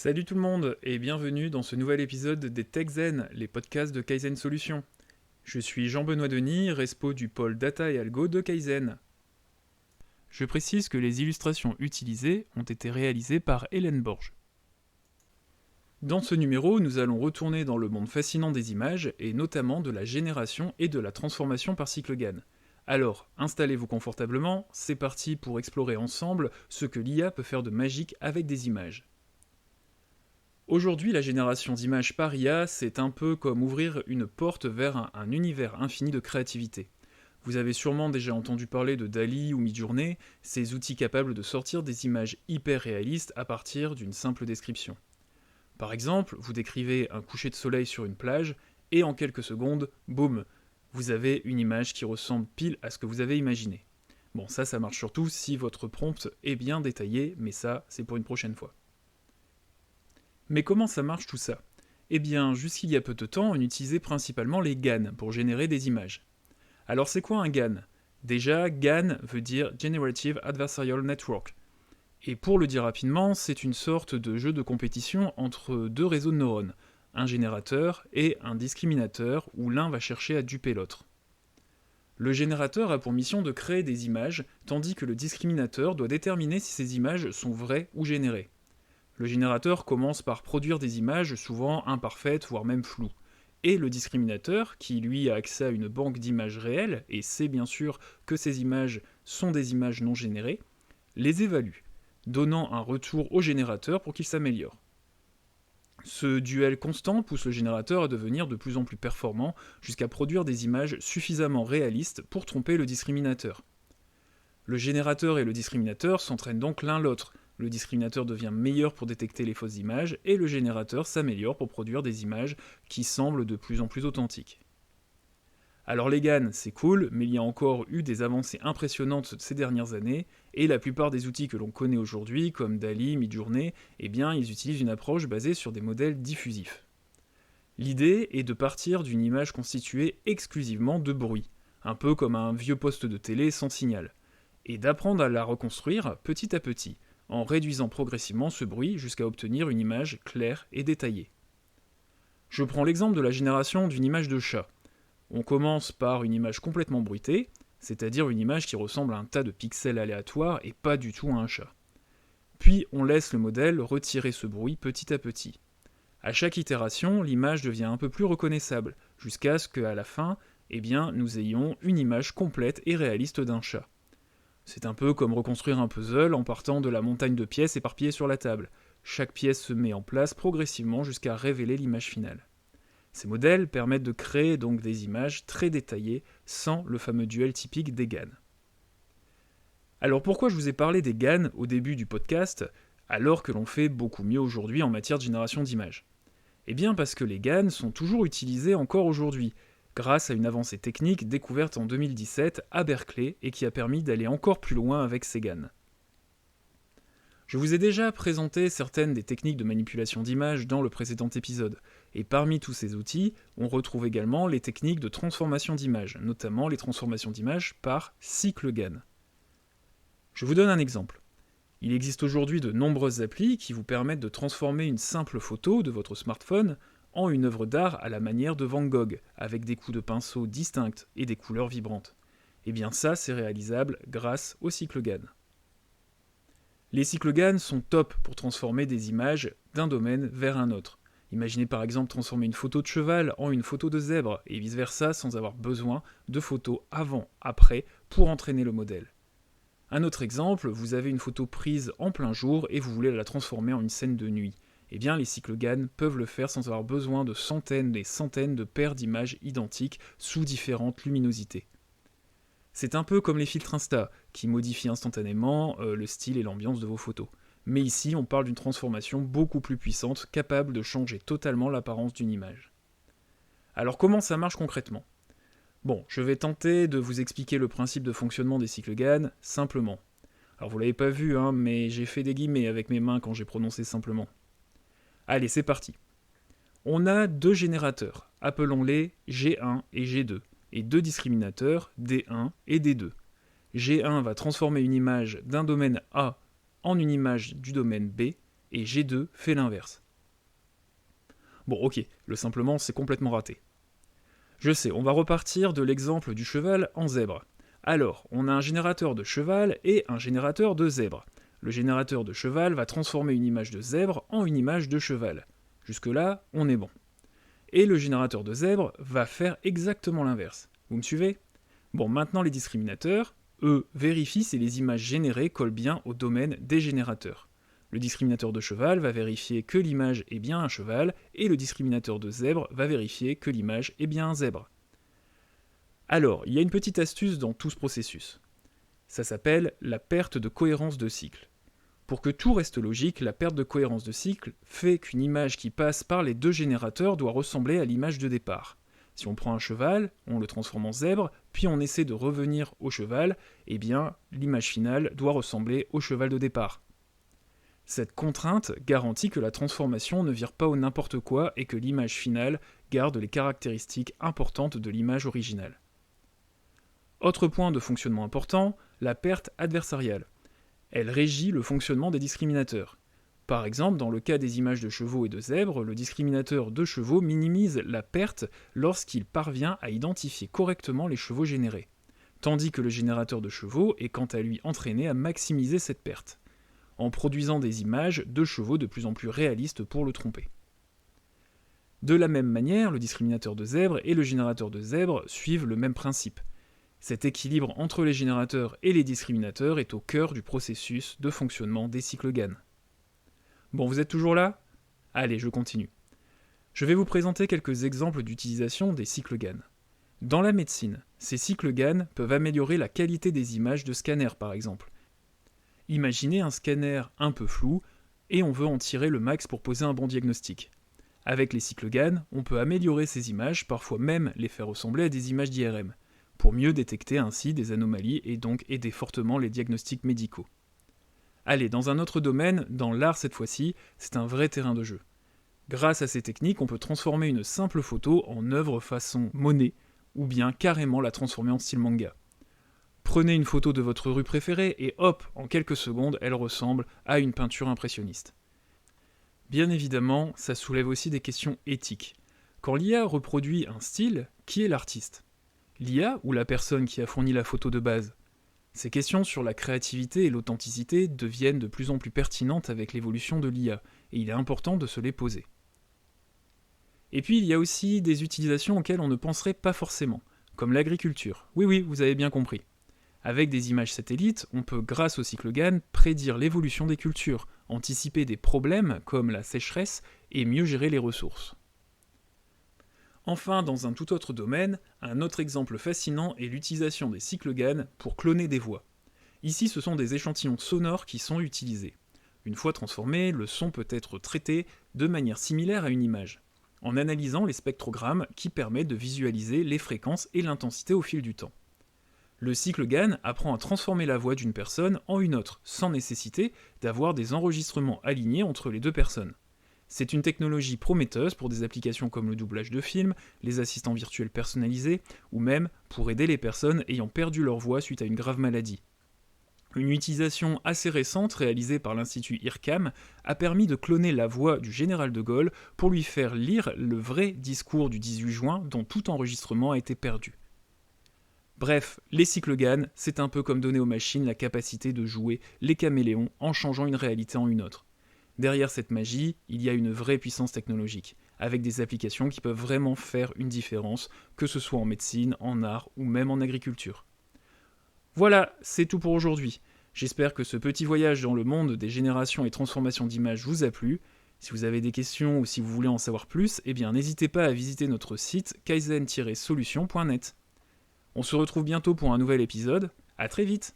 Salut tout le monde et bienvenue dans ce nouvel épisode des TechZen, les podcasts de Kaizen Solutions. Je suis Jean-Benoît Denis, respo du pôle Data et Algo de Kaizen. Je précise que les illustrations utilisées ont été réalisées par Hélène Borges. Dans ce numéro, nous allons retourner dans le monde fascinant des images et notamment de la génération et de la transformation par cycle GAN. Alors, installez-vous confortablement, c'est parti pour explorer ensemble ce que l'IA peut faire de magique avec des images. Aujourd'hui, la génération d'images par IA, c'est un peu comme ouvrir une porte vers un univers infini de créativité. Vous avez sûrement déjà entendu parler de DALL-E ou Midjourney, ces outils capables de sortir des images hyper réalistes à partir d'une simple description. Par exemple, vous décrivez un coucher de soleil sur une plage, et en quelques secondes, boum, vous avez une image qui ressemble pile à ce que vous avez imaginé. Bon, ça marche surtout si votre prompt est bien détaillé, mais ça, c'est pour une prochaine fois. Mais comment ça marche tout ça ? Eh bien, jusqu'il y a peu de temps, on utilisait principalement les GAN pour générer des images. Alors c'est quoi un GAN ? Déjà, GAN veut dire Generative Adversarial Network. Et pour le dire rapidement, c'est une sorte de jeu de compétition entre deux réseaux de neurones, un générateur et un discriminateur où l'un va chercher à duper l'autre. Le générateur a pour mission de créer des images, tandis que le discriminateur doit déterminer si ces images sont vraies ou générées. Le générateur commence par produire des images souvent imparfaites, voire même floues. Et le discriminateur, qui lui a accès à une banque d'images réelles, et sait bien sûr que ces images sont des images non générées, les évalue, donnant un retour au générateur pour qu'il s'améliore. Ce duel constant pousse le générateur à devenir de plus en plus performant, jusqu'à produire des images suffisamment réalistes pour tromper le discriminateur. Le générateur et le discriminateur s'entraînent donc l'un l'autre. Le discriminateur devient meilleur pour détecter les fausses images et le générateur s'améliore pour produire des images qui semblent de plus en plus authentiques. Alors les GAN, c'est cool, mais il y a encore eu des avancées impressionnantes ces dernières années, et la plupart des outils que l'on connaît aujourd'hui, comme DALL-E, Midjourney, eh bien, ils utilisent une approche basée sur des modèles diffusifs. L'idée est de partir d'une image constituée exclusivement de bruit, un peu comme un vieux poste de télé sans signal, et d'apprendre à la reconstruire petit à petit, en réduisant progressivement ce bruit jusqu'à obtenir une image claire et détaillée. Je prends l'exemple de la génération d'une image de chat. On commence par une image complètement bruitée, c'est-à-dire une image qui ressemble à un tas de pixels aléatoires et pas du tout à un chat. Puis on laisse le modèle retirer ce bruit petit à petit. À chaque itération, l'image devient un peu plus reconnaissable, jusqu'à ce qu'à la fin, nous ayons une image complète et réaliste d'un chat. C'est un peu comme reconstruire un puzzle en partant de la montagne de pièces éparpillées sur la table. Chaque pièce se met en place progressivement jusqu'à révéler l'image finale. Ces modèles permettent de créer donc des images très détaillées sans le fameux duel typique des GAN. Alors pourquoi je vous ai parlé des GAN au début du podcast, alors que l'on fait beaucoup mieux aujourd'hui en matière de génération d'images ? Eh bien parce que les GAN sont toujours utilisés encore aujourd'hui, grâce à une avancée technique découverte en 2017 à Berkeley et qui a permis d'aller encore plus loin avec ces GAN. Je vous ai déjà présenté certaines des techniques de manipulation d'images dans le précédent épisode, et parmi tous ces outils, on retrouve également les techniques de transformation d'images, notamment les transformations d'images par cycle GAN. Je vous donne un exemple. Il existe aujourd'hui de nombreuses applis qui vous permettent de transformer une simple photo de votre smartphone en une œuvre d'art à la manière de Van Gogh, avec des coups de pinceau distincts et des couleurs vibrantes. Et bien ça, c'est réalisable grâce au cycle GAN. Les cycles GAN sont top pour transformer des images d'un domaine vers un autre. Imaginez par exemple transformer une photo de cheval en une photo de zèbre, et vice-versa sans avoir besoin de photos avant-après pour entraîner le modèle. Un autre exemple, vous avez une photo prise en plein jour et vous voulez la transformer en une scène de nuit. Eh bien, les cycles GAN peuvent le faire sans avoir besoin de centaines et centaines de paires d'images identiques sous différentes luminosités. C'est un peu comme les filtres Insta, qui modifient instantanément le style et l'ambiance de vos photos. Mais ici, on parle d'une transformation beaucoup plus puissante, capable de changer totalement l'apparence d'une image. Alors comment ça marche concrètement ? Bon, je vais tenter de vous expliquer le principe de fonctionnement des cycles GAN simplement. Alors vous l'avez pas vu, mais j'ai fait des guillemets avec mes mains quand j'ai prononcé simplement. Allez, c'est parti. On a deux générateurs, appelons-les G1 et G2, et deux discriminateurs, D1 et D2. G1 va transformer une image d'un domaine A en une image du domaine B, et G2 fait l'inverse. Bon ok, le simplement c'est complètement raté. Je sais, on va repartir de l'exemple du cheval en zèbre. Alors, on a un générateur de cheval et un générateur de zèbre. Le générateur de cheval va transformer une image de zèbre en une image de cheval. Jusque-là, on est bon. Et le générateur de zèbre va faire exactement l'inverse. Vous me suivez ? Bon, maintenant les discriminateurs, eux, vérifient si les images générées collent bien au domaine des générateurs. Le discriminateur de cheval va vérifier que l'image est bien un cheval, et le discriminateur de zèbre va vérifier que l'image est bien un zèbre. Alors, il y a une petite astuce dans tout ce processus. Ça s'appelle la perte de cohérence de cycle. Pour que tout reste logique, la perte de cohérence de cycle fait qu'une image qui passe par les deux générateurs doit ressembler à l'image de départ. Si on prend un cheval, on le transforme en zèbre, puis on essaie de revenir au cheval, eh bien, l'image finale doit ressembler au cheval de départ. Cette contrainte garantit que la transformation ne vire pas au n'importe quoi et que l'image finale garde les caractéristiques importantes de l'image originale. Autre point de fonctionnement important, la perte adversariale. Elle régit le fonctionnement des discriminateurs. Par exemple, dans le cas des images de chevaux et de zèbres, le discriminateur de chevaux minimise la perte lorsqu'il parvient à identifier correctement les chevaux générés, tandis que le générateur de chevaux est quant à lui entraîné à maximiser cette perte, en produisant des images de chevaux de plus en plus réalistes pour le tromper. De la même manière, le discriminateur de zèbre et le générateur de zèbre suivent le même principe. Cet équilibre entre les générateurs et les discriminateurs est au cœur du processus de fonctionnement des cycles GAN. Bon, vous êtes toujours là ? Allez, je continue. Je vais vous présenter quelques exemples d'utilisation des cycles GAN. Dans la médecine, ces cycles GAN peuvent améliorer la qualité des images de scanners par exemple. Imaginez un scanner un peu flou et on veut en tirer le max pour poser un bon diagnostic. Avec les cycles GAN, on peut améliorer ces images, parfois même les faire ressembler à des images d'IRM, pour mieux détecter ainsi des anomalies et donc aider fortement les diagnostics médicaux. Allez, dans un autre domaine, dans l'art cette fois-ci, c'est un vrai terrain de jeu. Grâce à ces techniques, on peut transformer une simple photo en œuvre façon Monet, ou bien carrément la transformer en style manga. Prenez une photo de votre rue préférée et hop, en quelques secondes, elle ressemble à une peinture impressionniste. Bien évidemment, ça soulève aussi des questions éthiques. Quand l'IA reproduit un style, qui est l'artiste ? L'IA ou la personne qui a fourni la photo de base ? Ces questions sur la créativité et l'authenticité deviennent de plus en plus pertinentes avec l'évolution de l'IA, et il est important de se les poser. Et puis il y a aussi des utilisations auxquelles on ne penserait pas forcément, comme l'agriculture. Oui, vous avez bien compris. Avec des images satellites, on peut, grâce au cycle GAN, prédire l'évolution des cultures, anticiper des problèmes comme la sécheresse et mieux gérer les ressources. Enfin, dans un tout autre domaine, un autre exemple fascinant est l'utilisation des cycles GAN pour cloner des voix. Ici, ce sont des échantillons sonores qui sont utilisés. Une fois transformé, le son peut être traité de manière similaire à une image, en analysant les spectrogrammes qui permettent de visualiser les fréquences et l'intensité au fil du temps. Le cycle GAN apprend à transformer la voix d'une personne en une autre, sans nécessiter d'avoir des enregistrements alignés entre les deux personnes. C'est une technologie prometteuse pour des applications comme le doublage de films, les assistants virtuels personnalisés, ou même pour aider les personnes ayant perdu leur voix suite à une grave maladie. Une utilisation assez récente réalisée par l'Institut IRCAM a permis de cloner la voix du général de Gaulle pour lui faire lire le vrai discours du 18 juin dont tout enregistrement a été perdu. Bref, les cycles GAN, c'est un peu comme donner aux machines la capacité de jouer les caméléons en changeant une réalité en une autre. Derrière cette magie, il y a une vraie puissance technologique, avec des applications qui peuvent vraiment faire une différence, que ce soit en médecine, en art ou même en agriculture. Voilà, c'est tout pour aujourd'hui. J'espère que ce petit voyage dans le monde des générations et transformations d'images vous a plu. Si vous avez des questions ou si vous voulez en savoir plus, eh bien n'hésitez pas à visiter notre site kaizen-solution.net. On se retrouve bientôt pour un nouvel épisode, à très vite!